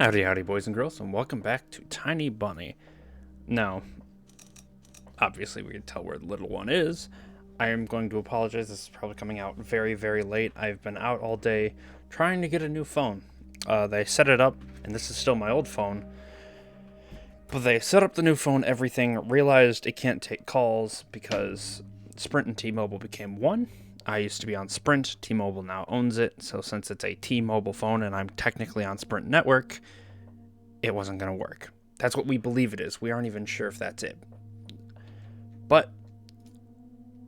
Howdy, howdy, boys and girls, and welcome back to Tiny Bunny. Now, obviously, we can tell where the little one is. I am going to apologize. This is probably coming out very, very late. I've been out all day trying to get a new phone. They set it up, and this is still my old phone. But they set up the new phone, everything, realized it can't take calls because Sprint and T-Mobile became one. I used to be on Sprint. T-Mobile now owns it. So since it's a T-Mobile phone and I'm technically on Sprint network, it wasn't going to work. That's what we believe it is. We aren't even sure if that's it. But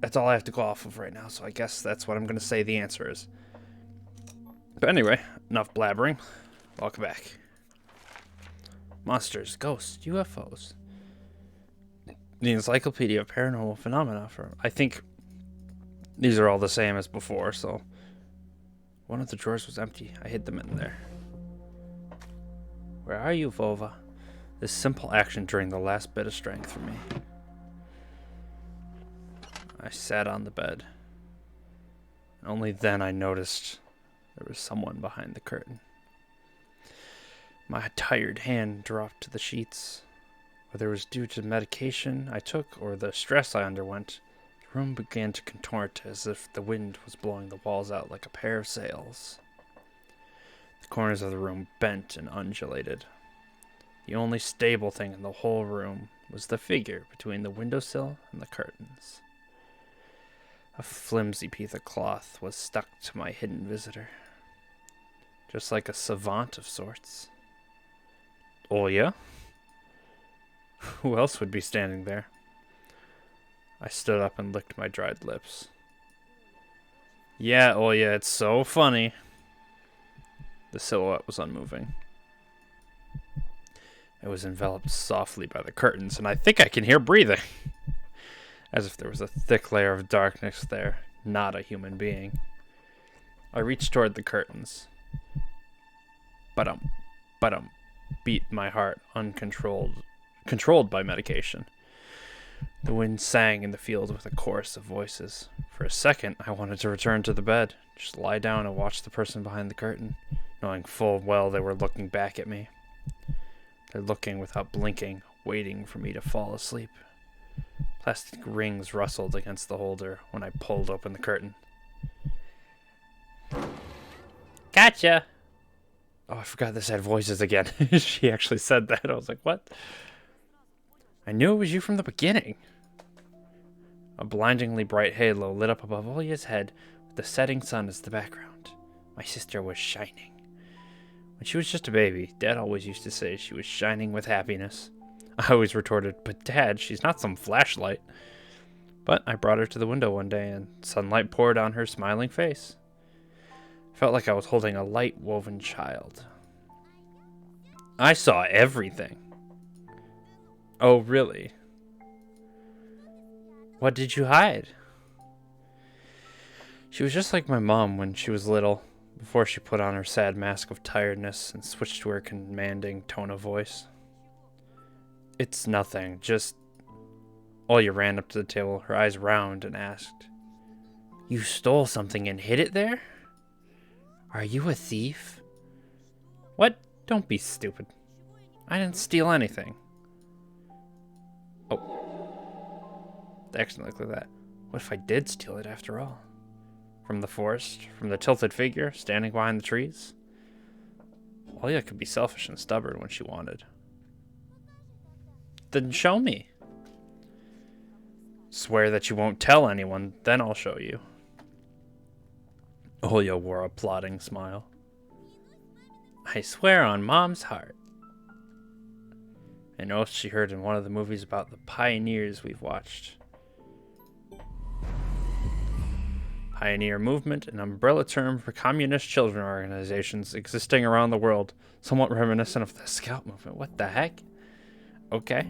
that's all I have to go off of right now. So I guess that's what I'm going to say the answer is. But anyway, enough blabbering. Welcome back. Monsters, ghosts, UFOs. The Encyclopedia of Paranormal Phenomena. I think these are all the same as before, so one of the drawers was empty. I hid them in there. Where are you, Vova? This simple action drained the last bit of strength from me. I sat on the bed. And only then I noticed there was someone behind the curtain. My tired hand dropped to the sheets. Whether it was due to medication I took or the stress I underwent, the room began to contort as if the wind was blowing the walls out like a pair of sails. The corners of the room bent and undulated. The only stable thing in the whole room was the figure between the windowsill and the curtains. A flimsy piece of cloth was stuck to my hidden visitor, just like a savant of sorts. Oh yeah? Who else would be standing there? I stood up and licked my dried lips. Yeah, oh yeah, it's so funny. The silhouette was unmoving. It was enveloped softly by the curtains, and I think I can hear breathing. As if there was a thick layer of darkness there, not a human being. I reached toward the curtains. Ba-dum, beat my heart controlled by medication. The wind sang in the field with a chorus of voices. For a second, I wanted to return to the bed, just lie down and watch the person behind the curtain, knowing full well they were looking back at me. They're looking without blinking, waiting for me to fall asleep. Plastic rings rustled against the holder when I pulled open the curtain. Gotcha! Oh, I forgot this had voices again. She actually said that. I was like, what? I knew it was you from the beginning. A blindingly bright halo lit up above Olya's head with the setting sun as the background. My sister was shining. When she was just a baby, Dad always used to say she was shining with happiness. I always retorted, but Dad, she's not some flashlight. But I brought her to the window one day and sunlight poured on her smiling face. Felt like I was holding a light-woven child. I saw everything. Oh, really? What did you hide? She was just like my mom when she was little, before she put on her sad mask of tiredness and switched to her commanding tone of voice. It's nothing, just... Olya ran up to the table, her eyes round, and asked, You stole something and hid it there? Are you a thief? What? Don't be stupid. I didn't steal anything. Oh. Accidentally like that. What if I did steal it after all? From the forest? From the tilted figure standing behind the trees? Olya could be selfish and stubborn when she wanted. Then show me. Swear that you won't tell anyone, then I'll show you. Olya wore a plotting smile. I swear on Mom's heart. An oath she heard in one of the movies about the pioneers we've watched. Pioneer movement, an umbrella term for communist children organizations existing around the world, somewhat reminiscent of the Scout movement. What the heck? Okay.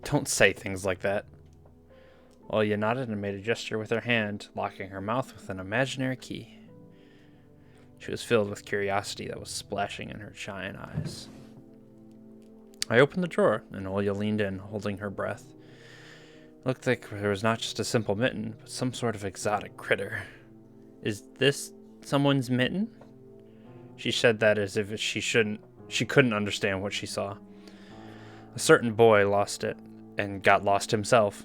Don't say things like that. Olya nodded and made a gesture with her hand, locking her mouth with an imaginary key. She was filled with curiosity that was splashing in her giant eyes. I opened the drawer, and Olya leaned in, holding her breath. It looked like there was not just a simple mitten, but some sort of exotic critter. Is this someone's mitten? She said that as if she couldn't understand what she saw. A certain boy lost it, and got lost himself.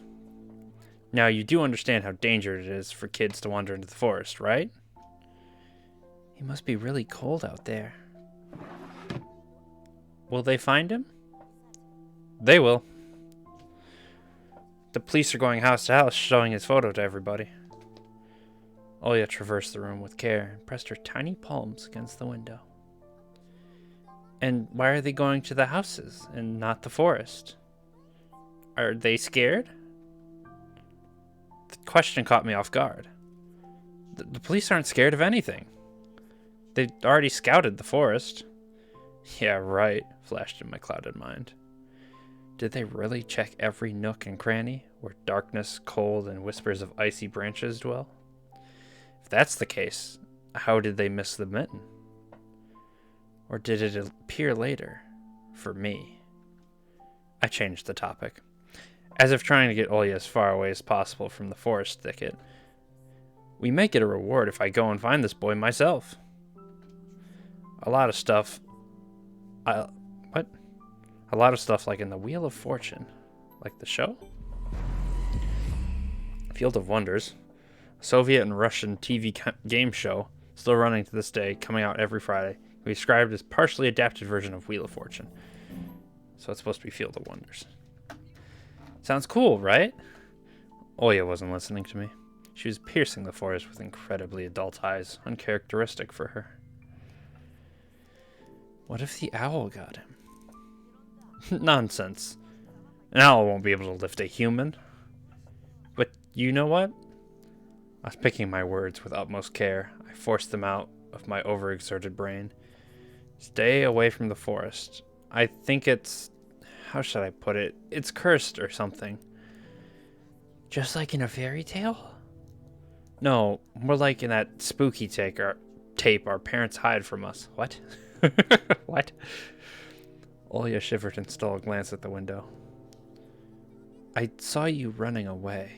Now, you do understand how dangerous it is for kids to wander into the forest, right? He must be really cold out there. Will they find him? They will. The police are going house to house showing his photo to everybody. Oya traversed the room with care and pressed her tiny palms against the window. And why are they going to the houses and not the forest? Are they scared? The question caught me off guard. The police aren't scared of anything. They've already scouted the forest. Yeah, right, flashed in my clouded mind. Did they really check every nook and cranny where darkness, cold, and whispers of icy branches dwell? If that's the case, how did they miss the mitten? Or did it appear later, for me? I changed the topic, as if trying to get Olya as far away as possible from the forest thicket. We may get a reward if I go and find this boy myself. A lot of stuff like in the Wheel of Fortune. Like the show? Field of Wonders. A Soviet and Russian TV game show, still running to this day, coming out every Friday. We described as partially adapted version of Wheel of Fortune. So it's supposed to be Field of Wonders. Sounds cool, right? Oya wasn't listening to me. She was piercing the forest with incredibly adult eyes, uncharacteristic for her. What if the owl got him? Nonsense. An owl won't be able to lift a human. But you know what? I was picking my words with utmost care. I forced them out of my overexerted brain. Stay away from the forest. I think it's... how should I put it? It's cursed or something. Just like in a fairy tale? No, more like in that spooky tape our parents hide from us. What? What? Olya shivered and stole a glance at the window. I saw you running away.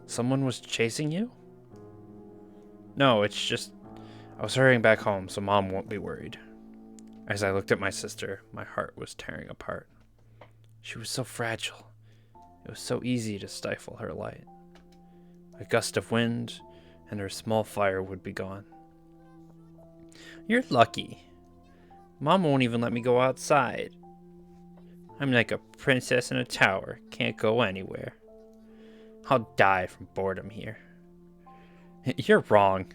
Someone was chasing you? No, it's just... I was hurrying back home so Mom won't be worried. As I looked at my sister, my heart was tearing apart. She was so fragile. It was so easy to stifle her light. A gust of wind, and her small fire would be gone. You're lucky. Mom won't even let me go outside. I'm like a princess in a tower, can't go anywhere. I'll die from boredom here. You're wrong.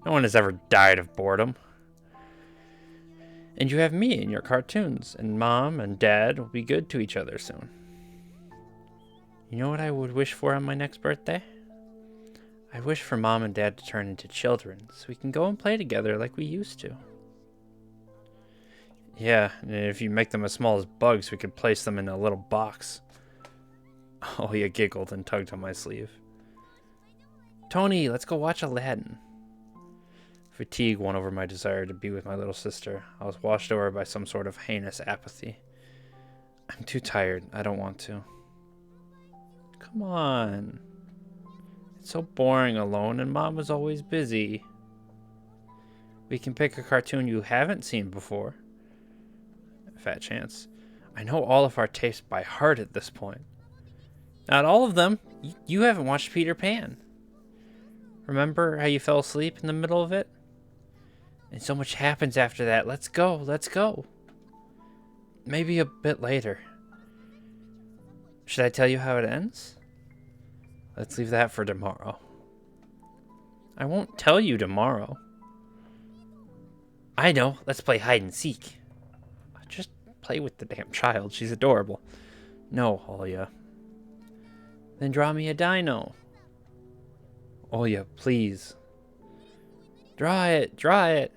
No one has ever died of boredom. And you have me in your cartoons, and Mom and Dad will be good to each other soon. You know what I would wish for on my next birthday? I wish for Mom and Dad to turn into children, so we can go and play together like we used to. Yeah, and if you make them as small as bugs, we could place them in a little box. Oh, he giggled and tugged on my sleeve. Tony, let's go watch Aladdin. Fatigue won over my desire to be with my little sister. I was washed over by some sort of heinous apathy. I'm too tired. I don't want to. Come on. It's so boring alone, and Mom is always busy. We can pick a cartoon you haven't seen before. Fat chance. I know all of our tastes by heart at this point. Not all of them. You haven't watched Peter Pan. Remember how you fell asleep in the middle of it? And so much happens after that. Let's go. Let's go. Maybe a bit later. Should I tell you how it ends? Let's leave that for tomorrow. I won't tell you tomorrow. I know. Let's play hide and seek. Just play with the damn child. She's adorable. No, Olya. Then draw me a dino. Olya, please. Draw it. Draw it.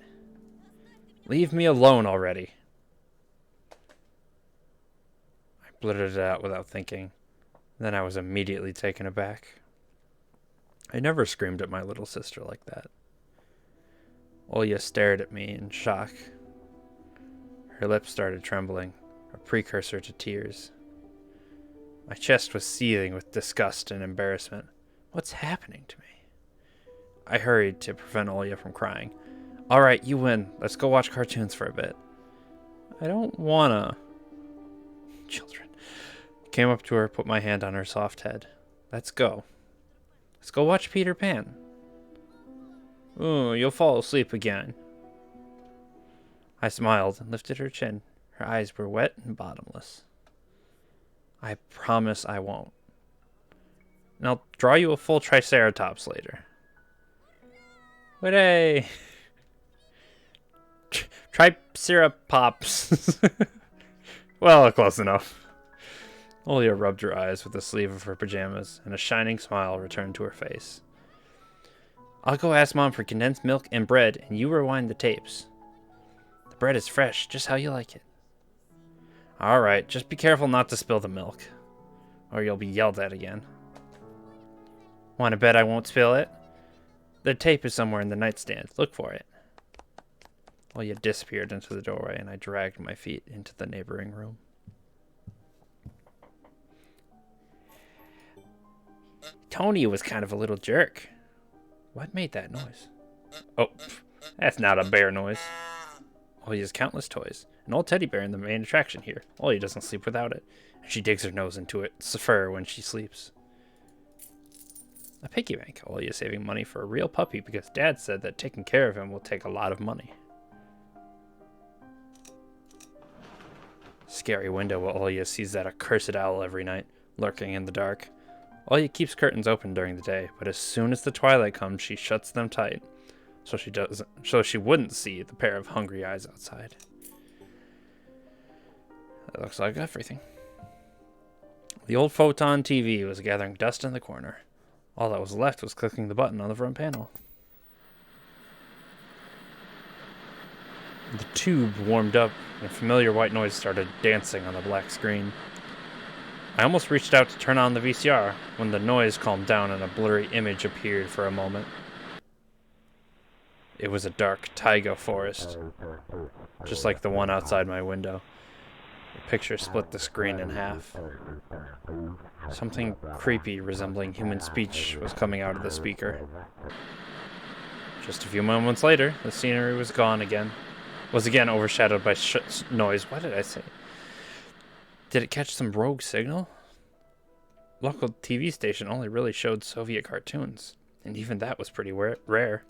Leave me alone already. I blurted it out without thinking. Then I was immediately taken aback. I never screamed at my little sister like that. Olya stared at me in shock. Her lips started trembling, a precursor to tears. My chest was seething with disgust and embarrassment. What's happening to me? I hurried to prevent Olya from crying. Alright, you win. Let's go watch cartoons for a bit. I don't wanna. Children. Came up to her, put my hand on her soft head. Let's go. Let's go watch Peter Pan. Ooh, you'll fall asleep again. I smiled and lifted her chin. Her eyes were wet and bottomless. I promise I won't. And I'll draw you a full Triceratops later. Hooray! Triceratops. Well, close enough. Olia rubbed her eyes with the sleeve of her pajamas, and a shining smile returned to her face. I'll go ask Mom for condensed milk and bread, and you rewind the tapes. The bread is fresh, just how you like it. Alright, just be careful not to spill the milk, or you'll be yelled at again. Want to bet I won't spill it? The tape is somewhere in the nightstand. Look for it. Olia disappeared into the doorway, and I dragged my feet into the neighboring room. Tony was kind of a little jerk. What made that noise? Oh, that's not a bear noise. Olia's countless toys. An old teddy bear in the main attraction here. Olia doesn't sleep without it. And she digs her nose into its fur when she sleeps. A piggy bank. Olia's saving money for a real puppy because Dad said that taking care of him will take a lot of money. Scary window while Olia sees that accursed owl every night, lurking in the dark. Olia keeps curtains open during the day, but as soon as the twilight comes, she shuts them tight, so she wouldn't see the pair of hungry eyes outside. That looks like everything. The old photon TV was gathering dust in the corner. All that was left was clicking the button on the front panel. The tube warmed up, and a familiar white noise started dancing on the black screen. I almost reached out to turn on the VCR when the noise calmed down and a blurry image appeared for a moment. It was a dark taiga forest, just like the one outside my window. The picture split the screen in half. Something creepy resembling human speech was coming out of the speaker. Just a few moments later, the scenery was again overshadowed by noise. What did I say? Did it catch some rogue signal? Local TV station only really showed Soviet cartoons, and even that was pretty rare.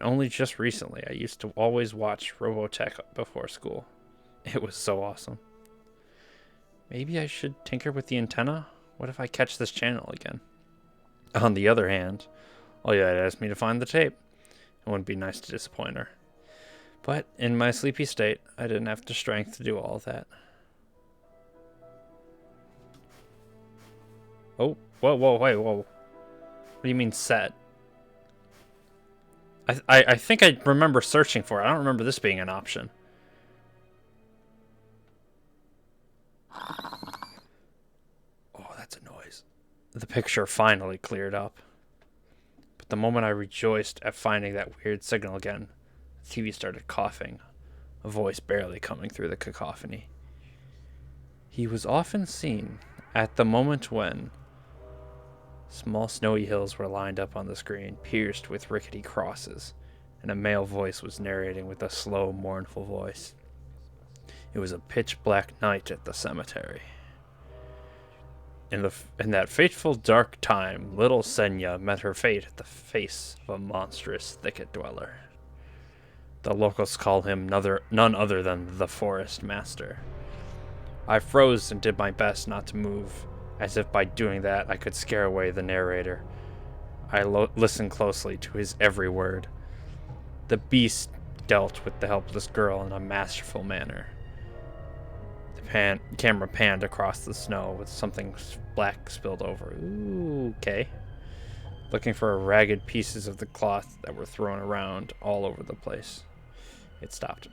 Only just recently, I used to always watch Robotech before school. It was so awesome. Maybe I should tinker with the antenna? What if I catch this channel again? On the other hand, Olia had asked me to find the tape. It wouldn't be nice to disappoint her. But in my sleepy state, I didn't have the strength to do all of that. Oh, whoa, wait, whoa. What do you mean set? I think I remember searching for it. I don't remember this being an option. Oh, that's a noise. The picture finally cleared up. But the moment I rejoiced at finding that weird signal again, the TV started coughing, a voice barely coming through the cacophony. He was often seen at the moment when small snowy hills were lined up on the screen, pierced with rickety crosses, and a male voice was narrating with a slow, mournful voice. It was a pitch-black night at the cemetery. In that fateful dark time, little Senya met her fate at the face of a monstrous thicket dweller. The locals call him none other than the Forest Master. I froze and did my best not to move, as if by doing that I could scare away the narrator. I listened closely to his every word. The beast dealt with the helpless girl in a masterful manner. The camera panned across the snow with something black spilled over. Ooh, okay. Looking for ragged pieces of the cloth that were thrown around all over the place. It stopped.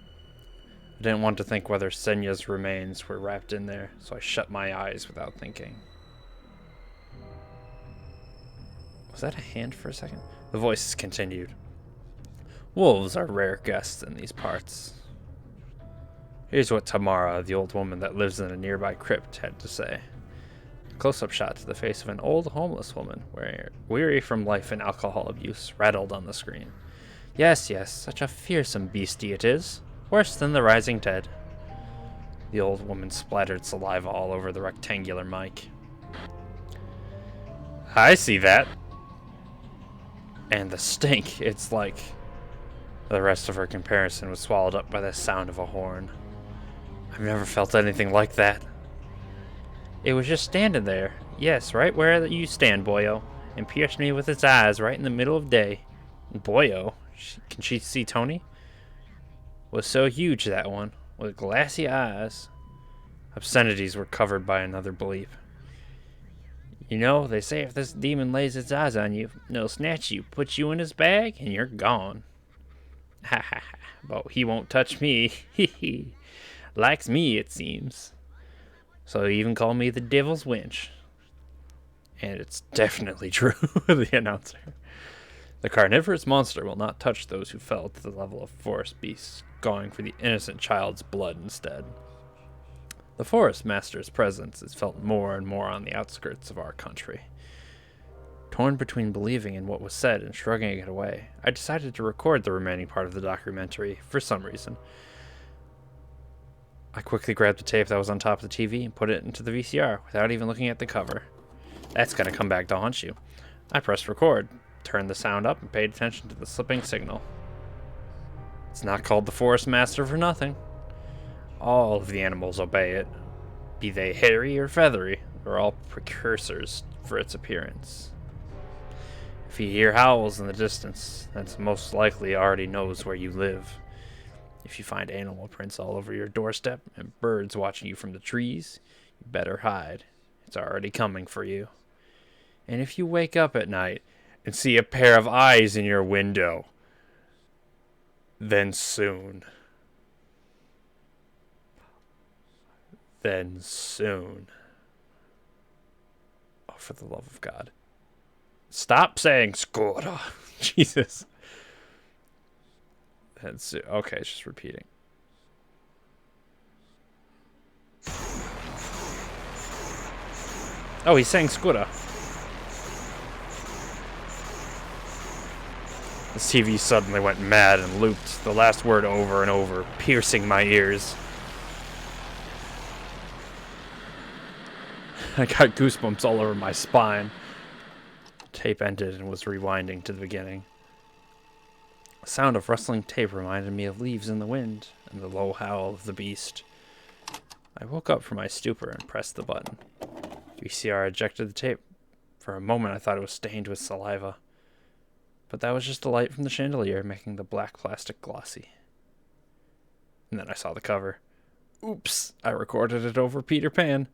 I didn't want to think whether Senya's remains were wrapped in there, so I shut my eyes without thinking. Was that a hand for a second? The voices continued. Wolves are rare guests in these parts. Here's what Tamara, the old woman that lives in a nearby crypt, had to say. A close-up shot to the face of an old homeless woman, weary from life and alcohol abuse, rattled on the screen. Yes, yes, such a fearsome beastie it is. Worse than the rising dead. The old woman splattered saliva all over the rectangular mic. I see that. And the stink, it's like... The rest of her comparison was swallowed up by the sound of a horn. I've never felt anything like that. It was just standing there. Yes, right where you stand, boyo. And pierced me with its eyes right in the middle of day. Boyo? Can she see Tony? Was so huge, that one. With glassy eyes. Obscenities were covered by another bleep. You know, they say if this demon lays its eyes on you, it'll snatch you, put you in his bag, and you're gone. Ha ha ha. But he won't touch me. Hee hee. Likes me, it seems. So he even called me the Devil's Winch. And it's definitely true, the announcer. The carnivorous monster will not touch those who fell to the level of forest beasts, going for the innocent child's blood instead. The forest master's presence is felt more and more on the outskirts of our country. Torn between believing in what was said and shrugging it away, I decided to record the remaining part of the documentary for some reason. I quickly grabbed the tape that was on top of the TV and put it into the VCR without even looking at the cover. That's gonna come back to haunt you. I pressed record, turned the sound up, and paid attention to the slipping signal. It's not called the Forest Master for nothing. All of the animals obey it. Be they hairy or feathery, they're all precursors for its appearance. If you hear howls in the distance, that's most likely already knows where you live. If you find animal prints all over your doorstep and birds watching you from the trees, you better hide. It's already coming for you. And if you wake up at night and see a pair of eyes in your window, then soon. Oh, for the love of God. Stop saying Skora. Jesus. Okay, it's just repeating. Oh, he's saying Skora. The TV suddenly went mad and looped the last word over and over, piercing my ears. I got goosebumps all over my spine. Tape ended and was rewinding to the beginning. The sound of rustling tape reminded me of leaves in the wind and the low howl of the beast. I woke up from my stupor and pressed the button. VCR ejected the tape. For a moment I thought it was stained with saliva. But that was just the light from the chandelier making the black plastic glossy. And then I saw the cover. Oops, I recorded it over Peter Pan.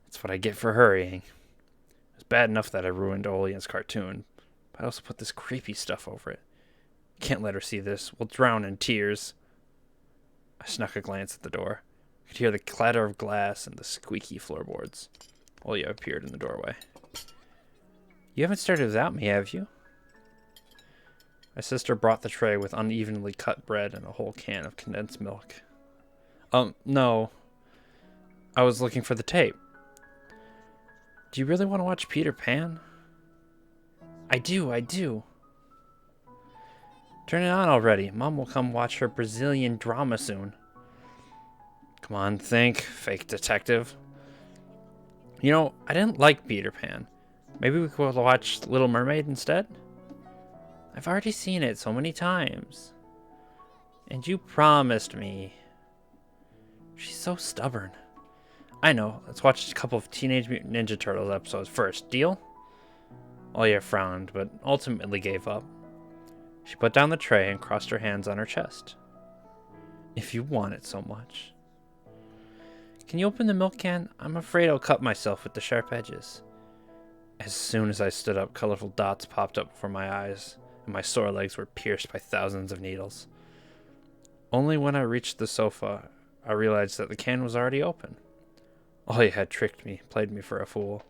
That's what I get for hurrying. It was bad enough that I ruined Olian's cartoon, but I also put this creepy stuff over it. Can't let her see this. We'll drown in tears. I snuck a glance at the door. I could hear the clatter of glass and the squeaky floorboards. Olia appeared in the doorway. You haven't started without me, have you? My sister brought the tray with unevenly cut bread and a whole can of condensed milk. No. I was looking for the tape. Do you really want to watch Peter Pan? I do. Turn it on already. Mom will come watch her Brazilian drama soon. Come on, think, fake detective. You know, I didn't like Peter Pan. Maybe we could watch Little Mermaid instead? I've already seen it so many times. And you promised me. She's so stubborn. I know. Let's watch a couple of Teenage Mutant Ninja Turtles episodes first. Deal? Olia frowned, but ultimately gave up. She put down the tray and crossed her hands on her chest. If you want it so much. Can you open the milk can? I'm afraid I'll cut myself with the sharp edges. As soon as I stood up, colorful dots popped up before my eyes, and my sore legs were pierced by thousands of needles. Only when I reached the sofa, I realized that the can was already open. Olia had tricked me, played me for a fool.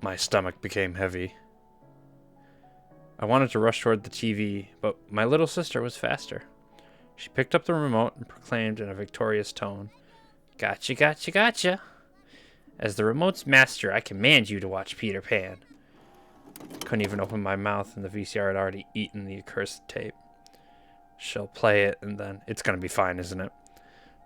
My stomach became heavy. I wanted to rush toward the TV, but my little sister was faster. She picked up the remote and proclaimed in a victorious tone, Gotcha. As the remote's master, I command you to watch Peter Pan. Couldn't even open my mouth, and the VCR had already eaten the accursed tape. She'll play it, and then it's gonna be fine, isn't it?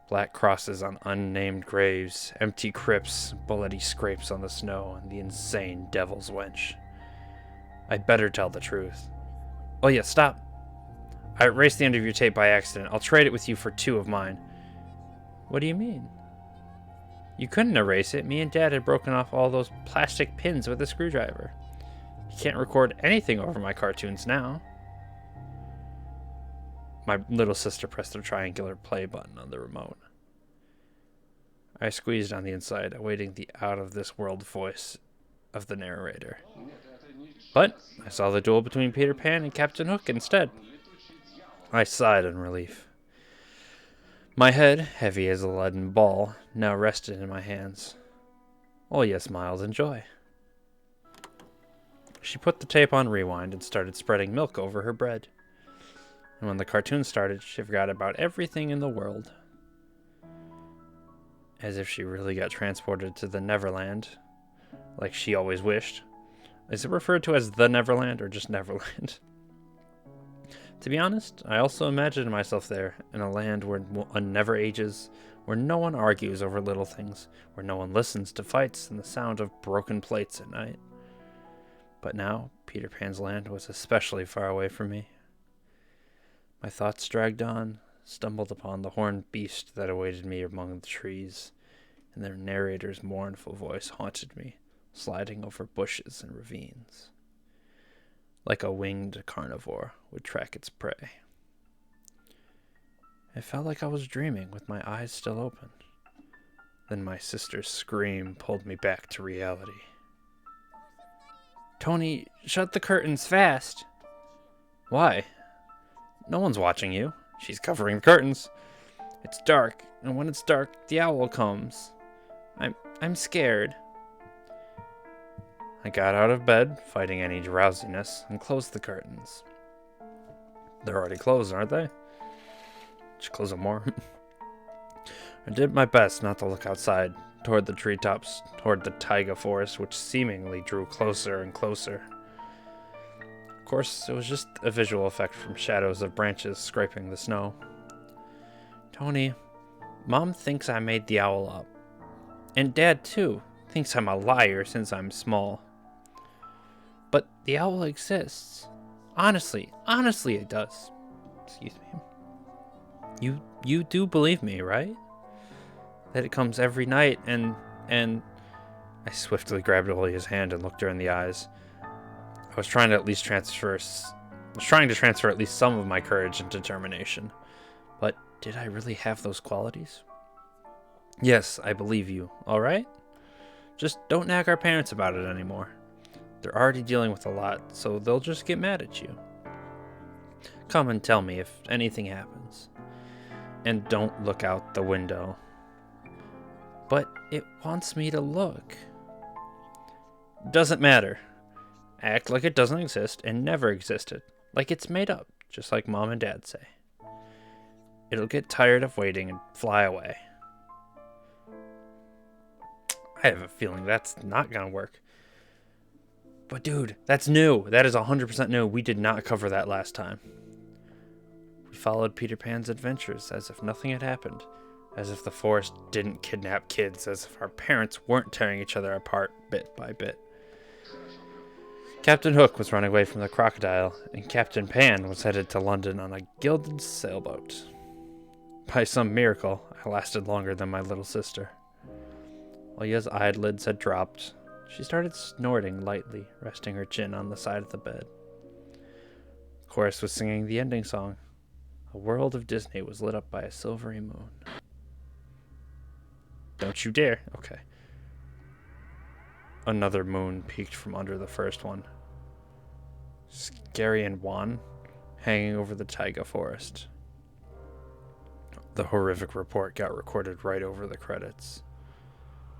Black crosses on unnamed graves, empty crypts, bloody scrapes on the snow, and the insane devil's wench. I'd better tell the truth. Oh yeah, stop. I erased the end of your tape by accident. I'll trade it with you for 2 of mine. What do you mean? You couldn't erase it. Me and Dad had broken off all those plastic pins with a screwdriver. You can't record anything over my cartoons now. My little sister pressed the triangular play button on the remote. I squeezed on the inside, awaiting the out-of-this-world voice of the narrator. But I saw the duel between Peter Pan and Captain Hook instead. I sighed in relief. My head, heavy as a leaden ball, now rested in my hands. Olya smiled in joy. She put the tape on rewind and started spreading milk over her bread. And when the cartoon started, she forgot about everything in the world. As if she really got transported to the Neverland, like she always wished. Is it referred to as the Neverland or just Neverland? To be honest, I also imagined myself there, in a land where one never ages, where no one argues over little things, where no one listens to fights and the sound of broken plates at night. But now, Peter Pan's land was especially far away from me. My thoughts dragged on, stumbled upon the horned beast that awaited me among the trees, and their narrator's mournful voice haunted me, sliding over bushes and ravines. Like a winged carnivore would track its prey. It felt like I was dreaming with my eyes still open. Then my sister's scream pulled me back to reality. Tony, shut the curtains fast. Why? No one's watching you. She's covering the curtains. It's dark, and when it's dark, the owl comes. I'm scared. I got out of bed, fighting any drowsiness, and closed the curtains. They're already closed, aren't they? Should close them more. I did my best not to look outside, toward the treetops, toward the taiga forest, which seemingly drew closer and closer. Of course, it was just a visual effect from shadows of branches scraping the snow. Tony, Mom thinks I made the owl up. And Dad, too, thinks I'm a liar since I'm small. But the owl exists. Honestly it does. Excuse me. You do believe me, right? That it comes every night and I swiftly grabbed Olia's hand and looked her in the eyes. I was trying to transfer at least some of my courage and determination. But did I really have those qualities? Yes, I believe you, alright? Just don't nag our parents about it anymore. They're already dealing with a lot, so they'll just get mad at you. Come and tell me if anything happens. And don't look out the window. But it wants me to look. Doesn't matter. Act like it doesn't exist and never existed. Like it's made up, just like Mom and Dad say. It'll get tired of waiting and fly away. I have a feeling that's not gonna work. But dude, that's new. That is 100% new. We did not cover that last time. We followed Peter Pan's adventures as if nothing had happened. As if the forest didn't kidnap kids. As if our parents weren't tearing each other apart bit by bit. Captain Hook was running away from the crocodile, and Captain Pan was headed to London on a gilded sailboat. By some miracle, I lasted longer than my little sister. Olya's eyelids had dropped. She started snorting lightly, resting her chin on the side of the bed. The chorus was singing the ending song. A world of Disney was lit up by a silvery moon. Don't you dare. Okay. Another moon peeked from under the first one. Scary and wan, hanging over the taiga forest. The horrific report got recorded right over the credits.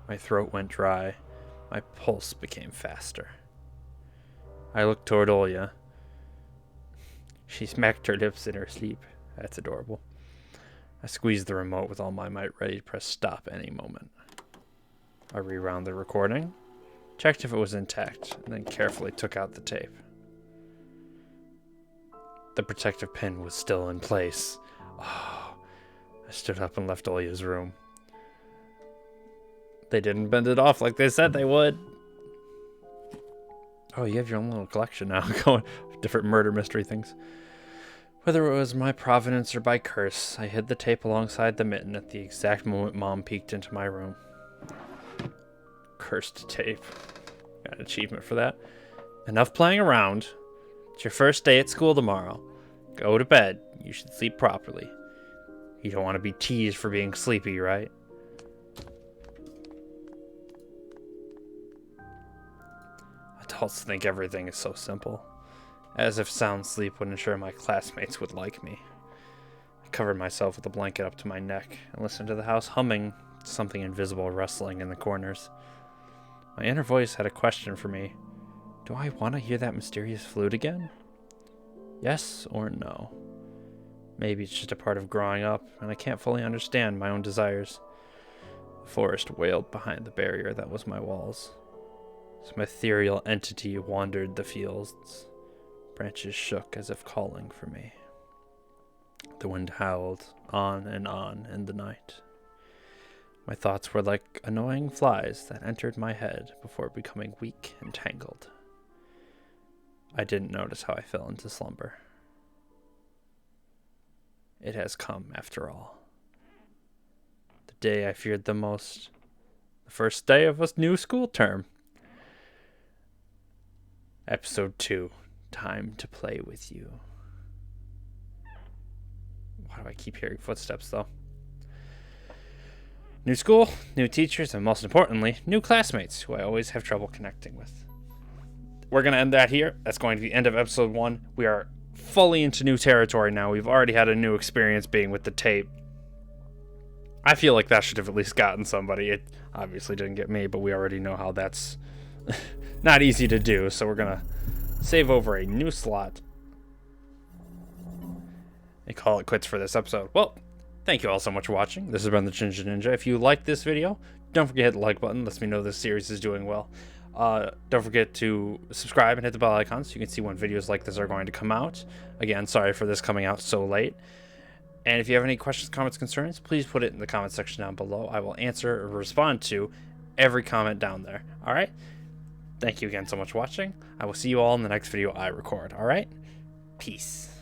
My throat went dry. My pulse became faster. I looked toward Olya. She smacked her lips in her sleep. That's adorable. I squeezed the remote with all my might, ready to press stop any moment. I rewound the recording. checked if it was intact, and then carefully took out the tape. The protective pin was still in place. Oh, I stood up and left Olya's room. They didn't bend it off like they said they would. Oh, you have your own little collection now, going different murder mystery things. Whether it was my providence or by curse, I hid the tape alongside the mitten at the exact moment Mom peeked into my room. Cursed tape. Got an achievement for that. Enough playing around. It's your first day at school tomorrow. Go to bed. You should sleep properly. You don't want to be teased for being sleepy, right? Adults think everything is so simple. As if sound sleep would ensure my classmates would like me. I covered myself with a blanket up to my neck and listened to the house humming, something invisible rustling in the corners. My inner voice had a question for me. Do I want to hear that mysterious flute again? Yes or no? Maybe it's just a part of growing up, and I can't fully understand my own desires. The forest wailed behind the barrier that was my walls. Some ethereal entity wandered the fields. Branches shook as if calling for me. The wind howled on in the night. My thoughts were like annoying flies that entered my head before becoming weak and tangled. I didn't notice how I fell into slumber. It has come, after all. The day I feared the most. The first day of a new school term. Episode 2. Time to play with you. Why do I keep hearing footsteps, though? New school, new teachers, and most importantly, new classmates who I always have trouble connecting with. We're going to end that here. That's going to be the end of episode 1. We are fully into new territory now. We've already had a new experience being with the tape. I feel like that should have at least gotten somebody. It obviously didn't get me, but we already know how that's not easy to do. So we're going to save over a new slot and call it quits for this episode. Well, thank you all so much for watching. This has been the Ginja Ninja. If you liked this video, don't forget to hit the like button. Lets me know this series is doing well. Don't forget to subscribe and hit the bell icon so you can see when videos like this are going to come out. Again, sorry for this coming out so late. And if you have any questions, comments, concerns, please put it in the comment section down below. I will answer or respond to every comment down there. All right? Thank you again so much for watching. I will see you all in the next video I record. All right? Peace.